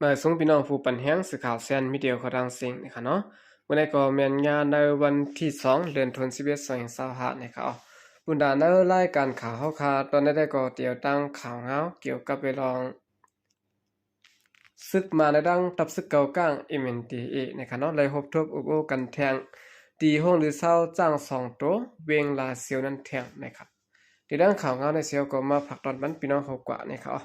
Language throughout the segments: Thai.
มาส่งพี่น้องผู้ปันแห้งสื่อข่าวแซนมิเดียเขาดังสิงนะครับเนาะวันนี้ก็แม่นงานในวันที่2เดือนธันวาคม2025นะครับบุญดาในรายการข่าวเฮาคาตอนนี้ได้ก็เตียวตั้งข่าวเงาเกี่ยวกับไปลองศึกมาในดังตับศึกเก่ากลาง MNDAA นะครับเนาะเลยพบทบอุบโอกันแทงตีห้องหรือเศร้าจ้าง2ตัวเวงลาเซียวนั้นแทงนะครับที่ดังข่าวเงาในเซียวก็มาผักตอนบันพี่น้องเขากว่านะครับ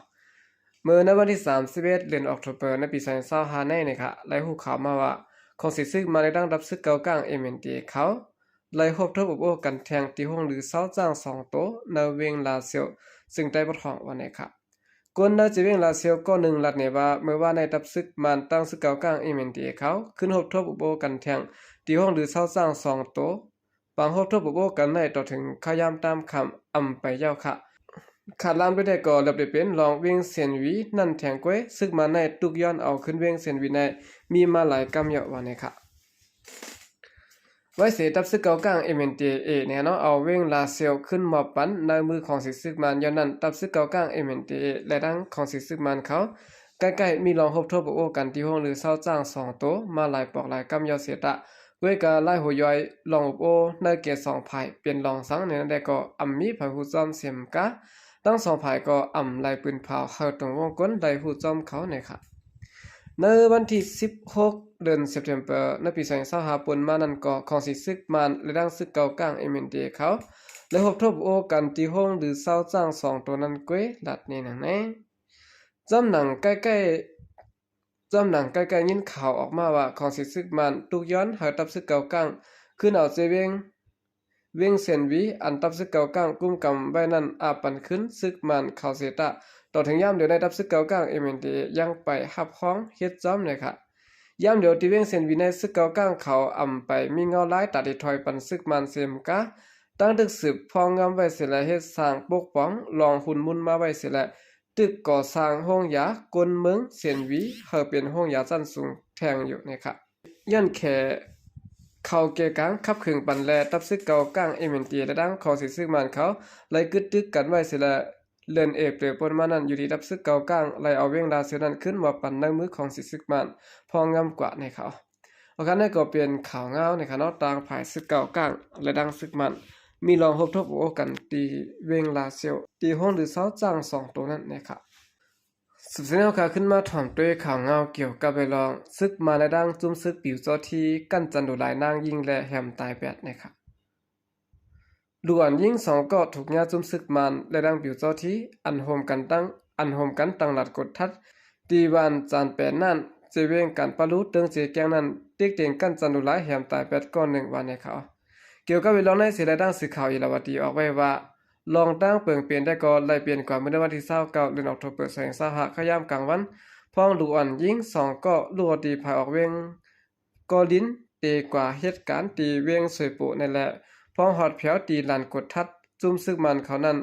เมื่อในวันที่31เดือนออกตุลาในปี2025ในนะครับไล่หูข่าวมาว่าของสิซึกมาในดังรับซึกเก่ากลาง MNDAA เขาไล่พบทบอุบโอกันแทงตีห้องหรือเศร้าจ้าง2ตัวในเวงลาเซียวซึ่งได้บ่ท้องวันนี้ครับกวนนาจีเวงลาเซียวก็1ลัดเนี่ยว่าเมื่อว่าในตับซึกมันตั้งซึกเก่ากลาง MNDAA เขาขึ้นพบทบอุบโอกันแทงตีห้องหรือเศร้าจ้าง2ตัวบางพบทบอุบโอกันได้ต่อถึงขยามตามคำอำไปยาวค่ะขาดลามไปได้ก็เรียบได้เป็นลองเวียงเสียนวีนั่นแทงก้วยซึกมาในตุกย้อนเอาขึ้นเวียงเสียนวีในมีมาหลายกำเยาะว่านี่ค่ะไว้เสียตับซึกเก่ากลาง MNDAA เนี่ยเนาะเอาเวียงลาเซียวขึ้นมาปั้นในมือของสิซึกมันย้อนนั้นตับซึกเก่ากลาง MNDAA และดังของสิซึกมันเขาใกล้ๆมีลองพบทบโอกันที่ห้องหรือเศร้าจ้าง2โตมาหลายปอกหลายกำเยาะเสียตะด้วยการไล่หัวย่อยลองโอในเกต2ภายเปลี่ยนลองสังในนั้นได้ก็อำมีภายผู้จอมเสียมกะทั้งสองฝ่ายก็อ่ำลายปืนเผาเข้าตรงวงกลได้ผู้จอมเขาเนี่ยค่ะในวันที่16เดือนสิงหาคมในปี2025ปุ่นมานั้นก็ของสิซึกมันและดังซึกเก่ากลาง MNDAA เขาและพบทบโอกันที่ห้องหรือเศร้าจ้าง2ตัวนั้นก้วยลัดนี่นังแน่จำหนังใกล้ๆยินข่าวออกมาว่าของสิซึกมันตุกย้อนหาตับซึกเก่ากลางขึ้นเอาเจเวงเซียนวีอันตับซึกเก่ากลางกุ้มกำไว้นั้นอาปันขึ้นซึกมันเขาเสตะต่อถึงย่ำเดี๋ยวในตับซึกเก่ากลาง MNDAA ยังไปหับห้องเฮ็ดจ้อมเลยค่ะย่ำเดี๋ยวที่เวียงเซียนวีในซึกเก่ากลางเขาอำไปมีเงาหลายตัดที่ถอยปันซึกมันเสียมกะตั้งดึกสืบพองงำไว้เสียและเฮ็ดสร้างปกป้องลองหุ่นมุนมาไว้เสียและตึกก่อสร้างห้องยากลเมืองเซียนวีเฮาเป็นห้องยาชั้นสูงแทงอยู่นะครับย้อนแค่เขาเกกังขับขึงปันแลตับซึกเก่ากลาง MNDAA และดังเขาสิซึกมันเขาไล่กึดตึกกันไว้เสียและเลื่อนเปลือปนมานั้นอยู่ที่ตับซึกเก่ากลางไล่เอาเวียงลาเซียวนั้นขึ้นมาปันในมือของสิซึกมันพองำกว่าในเขาโอเคนั่นก็เป็นข่าวเงาในคณะต่างภายซึกเก่ากลางและดังซึกมันมีลองพบทบโอกันตีเวียงลาเซียวตีห้องหรือเสาจ้าง2ตัวนั้นนะครับสุดท้ายเราขึ้นมาถ่อมด้วยข่าวเงาเกี่ยวกับไปลองซึกมาและดังจุ่มซึกปิวเจ้าที่กั้นจันดุหลายนางยิงและแหมตาย8นะครับล้วนยิง2ก็ถูกญาจุ่มซึกมันและดังปิวเจ้าที่อันโฮมกันตั้งหลัดกดทัดตีวันจาน8นั่นเจเวงกันปะลุเติงเจแกงนั้นติ๊กเต็งกั้นจันดุหลายแหมตาย8ก้อน1วันในเขาเกี่ยวกับไปลองในเสียและดังสื่อข่าวอีลาวดีออกไว้ว่าลองตั้งเปิงเปลี่ยนได้ก็ไล่เปลี่ยนกว่าเมื่อวันที่29เดือนออกตุลาคม2025ขย่ำกลางวันพ้องลูกอ่อนยิง2ก็ลูกตีภายออกเวงก็ลิ้นตีกว่าเหตุการณ์ตีเวงสวยปุนั่นแหละพ้องหอดเผียวตีลานกดทัดจุ่มซึกมันเขานั้น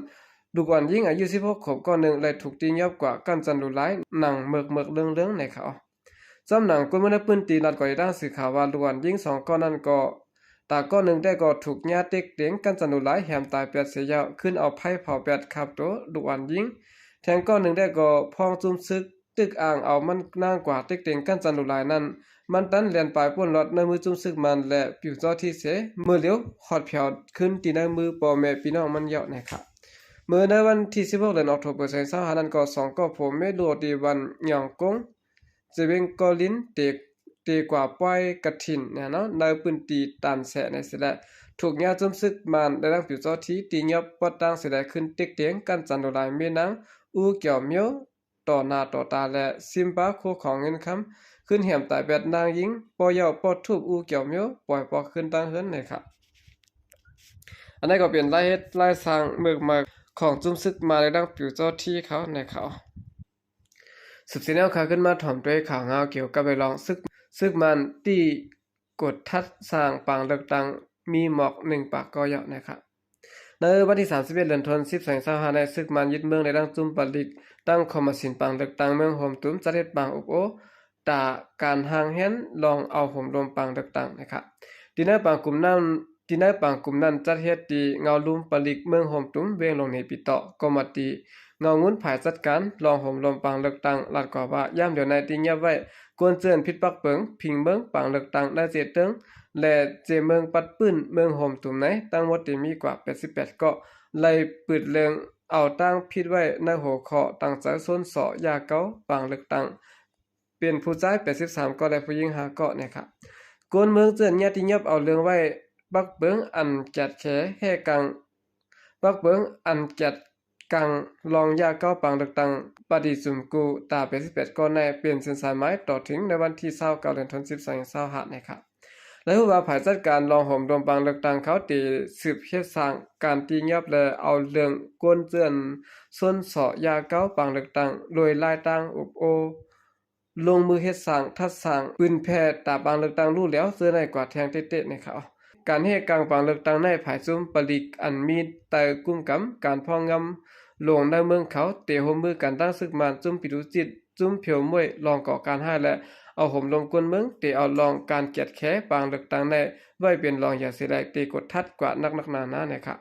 ลูกอ่อนยิงอายุ16ขวบก็1เลยถูกตียับกว่ากันจันดุหลายหนังเมือกเรื่องในเขาจำหนังกุมมือปืนตีลัดก่อด้านสื่อข่าวว่าลูกอ่อนยิง2ก็นั้นก็ตาก้อน1ได้ก็ถูกญาติเต็งกันจันดุหลายแหมตาย8เสียยาวขึ้นเอาไพ่เผา8ขับตัวลูกอ่อนยิงแทงก้อน1ได้ก็พองจุ่มซึกตึกอ่างเอามันนางกว่าเต็งกันจันดุหลายนั้นมันตันเลียนปลายป่วนรถในมือจุ่มซึกมันและผิวเจ้าที่เสมือเลี้ยวหอดเผียวขึ้นตีในมือปอแม่พี่น้องมันเยาะนะครับเมื่อในวันที่16เดือนออกตุลาคม2025นั้นก็2ก็ผมไม่รู้ดีวันหยองกงจะเป็นกอลินตีกว่าป้อยกระถินเนี่ยเนาะในปืนตีตามแสในเสละถูกญาจุ่มซึกมันได้รับผิวเจ้าที่ตียับปอดตั้งเสละขึ้นเต็กเตียงกันจันดุหลายเมนังอูเกี่ยวเมียวต่อหน้าต่อตาและซิมบาโคของเงินคำขึ้นแหมตายแบบนางยิงปอยาวปอทุบอูเกี่ยวเมียวปล่อยปอขึ้นตั้งเฮิรนเลยครับอันนี้ก็เป็นไล่เฮ็ดไล่สร้างเมือกมาของจุ่มซึกมาในดังผิวเจ้าที่เขาในเขาสืบสิแนวข่าวขึ้นมาถ่อมด้วยข่าวเงาเกี่ยวกับไปลองซึกมันที่กดทัดสร้างปางเลือกตั้งมีหมอก1ปากก็เยาะนะครับในวันที่31เดือนธันวาคม2025ในซึกมันยึดเมืองในดังจุ่มปลิกตั้งคอมสินปางเลือกตั้งเมืองโฮมตุ้มจัดเฮ็ดปางอุปโอตาการห่างเห็นลองเอาห่มรวมปางเลือกตั้งนะครับที่ในปางกลุ่มนั้นจัดเฮ็ดที่เงาลุมปลิกเมืองโฮมตุ้มเวียงลงในปีเตาะก็มาตี เงางุ้นฝ่ายจัดการรองห่มลมปังเลือกตั้งลัดกว่าว่ายามเดี๋ยวในตีเงียบไว้กวนเจือนผิดปักเปิงพิงเมืองปังเลือกตั้งได้เจเติงและเจเมืองปัดปื้นเมืองห่มตุ่มไหนตั้งหมดที่มีกว่า88เกาะไล่ปืดเลืองเอาตั้งผิดไว้ในหัวข้อตั้งใจส้นเสาะยาเก้าปังเลือกตั้งเป็นผู้ชาย83เกาะและผู้หญิง5เกาะนะครับกวนเมืองเจือนญาติยับเอาเรื่องไว้ปักเปิงอันแกดแขแห่กังปักเปิงอันแกดกังลองยาเก้าปังเลือกตั้งปฏิสุมกูตา88ก่อนในเปลี่ยนเส้นสายไม้ต่อถึงในวันที่29เดือนธันวาคม2525นะครับและผู้ว่าฝ่ายจัดการรองห่มรวมปังเลือกตั้งเขาตีสืบเฮ็ดสร้างการตีเงียบและเอาเรื่องกวนเจือนส้นเสาะยาเก้าปังเลือกตั้งโดยลายตั้งอุบโอลงมือเฮ็ดสร้างทัดสร้างปืนแพทย์ตาปังเลือกตั้งรู้แล้วเสื้อในกว่าแทงเตะๆนะครับการเฮ็ดกลางปังเลือกตั้งในภายซุมปลิกอันมีไตกุ้มกำการพองงำหลวงในเมืองเขาเตะหมมือกันตั้งศึกมานจุ่มปิดุจิตจุ่มเผียวมวยลองก่อการให้และเอาห่มลงกวนเมืองเตะเอาลองการเกียดแค้ปางเลือกตั้งในไว้เป็นรองอย่าเสียดายเตะกดทัดกว่านักหนานะครับ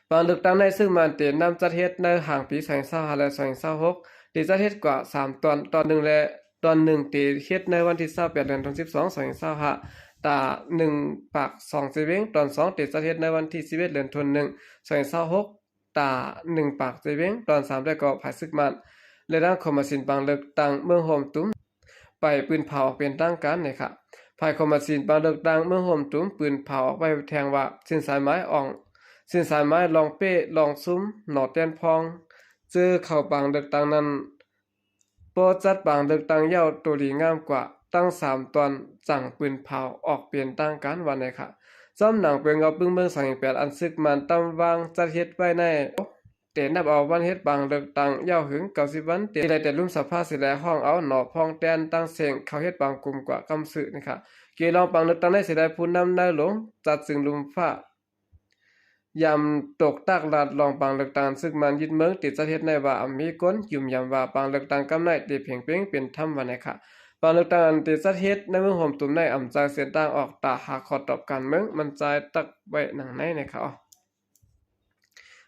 ปางเลือกตั้งในซึ่งมันเตะนำจัดเฮ็ดในห่างปี2025และ2026เตะจัดเฮ็ดกว่า3ตอน1และตอน1เตะเฮ็ดในวันที่28เดือนธันวาคม2025ตา1ปาก2เซเวงตอน2เตะจัดเฮ็ดในวันที่11เดือนธันวาคม2026ตา1ปากเซเวงตอน3ได้ก็ภายศึกมันและด้านคอมมิสินบางเลือกตั้งเมืองโฮมตุ้มไปปืนเผาออกเป็นตั้งการนะครับภายคอมมิสินบางเลือกตั้งเมืองโฮมตุ้มปืนเผาออกไปแทงว่าเส้นสายไม้อ่องเส้นสายไม้ลองเป้ลองซุ้มหนอแตนพองเจอเข้าบางเลือกตั้งนั้นปอจัดบางเลือกตั้งยาวตัวดีงามกว่าตั้ง3ตอนจังปืนเผาออกเปลี่ยนตั้งการวันไหนค่ะซ้ำหนังเปิงเอาปึ้งเมือง28อันซึกมันตำวางจัดเฮ็ดไว้ในเตนับเอาวันเฮ็ดบางเลือกตั้งยาวถึง90วันเตได้แต่ลุ่มสภาสิแลห้องเอาหนอพองแตนตั้งเสียงเขาเฮ็ดบางกลุ่มกว่ากำสือนะคะเกลองบางเลือกตั้งได้สิได้ผู้นำได้หลงจัดซึ่งลุมฟ้ายำตกตากลาดลองบางเลือกตั้งซึ่งมันยึดเมืองติดจัดเฮ็ดในว่ามีก้นยุ่มยำว่าบางเลือกตั้งกำไนติเพียงเป้งเป็นธรรมวันนะคะบางเลือกตั้งติดจัดเฮ็ดในเมืองห่มตุ่มในอำใจเสียนต่างออกตาหาขอตอบการเมืองมันใจตักไว้หนังในนะคะ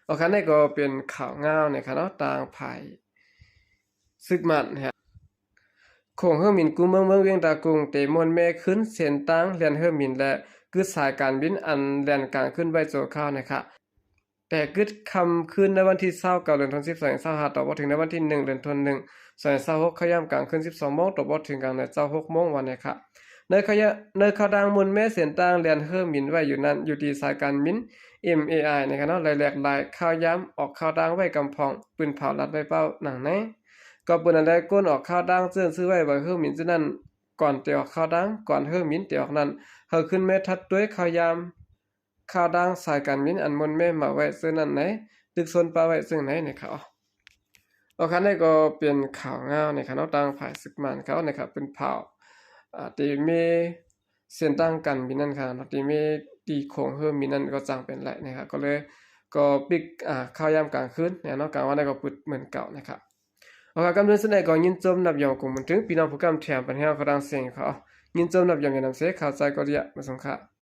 โอเคนี่ก็เป็นข่าวง่าวนะครับเนาะต่างภายซึกมันฮะคงเฮอมินกูเมืองเวียงตากรุงเตมวนแม่ขึ้นเส้นตั้งเลียนเฮอมินและกึดสายการบินอันแล่นกลางขึ้นไว้โจข้าวนะครับแต่กึดคำขึ้นในวันที่29เดือนธันวาคม2025ต่อบ่ถึงในวันที่1เดือนธันวาคม2026ขย่ำกลางขึ้น12โมงต่อบ่ถึงกลางใน6โมงวันนะครับในขดังมนแม่เส้นตั้งเลียนเฮอมินไว้อยู่นั้นอยู่ที่สายการบินMAI นะครับเนาะหลายๆลายข้าวย้ำออกข้าวดังไว้กำพองปืนเผาลัดไว้เป้าหนังในก็ปืนอันใดก้นออกข้าวดังเจื้อนซื้อไว้บ่เฮือมินซื่อนั้นก่อนเตออกข้าวดังก่อนเฮือมินเตออกนั้นเฮาขึ้นแม่ทัดด้วยข้าวย้ำข้าวดังสายการบินอันมนแม่มาไว้ซื่อนั้นไหนตึกซนปลาไว้ซึ่งไหนนะครับโอเคนี่ก็เป็นข่าวง่าวนะครับเนาะต่างฝ่ายศึกมันเขานะครับเป็นเผาที่มีเส้นตั้งกันบินนั่นครับที่มีตีโคงเฮิมมีนั่นก็จังเป็นแหละนะครับก็เลยก็ปิกข้าวยามกลางคืนเนี่ยเนาะกลางวันได้ก็ปิดเหมือนเก่านะครับโอเคกำลังแสดงก็ยินจมนับยองกลุ่มถึงพี่น้องผู้กำแถมปัญหาเขาดังเสียงเขายินจมนับยองอย่างนำเสข่าวใจก็เรียกมาสงค่ะ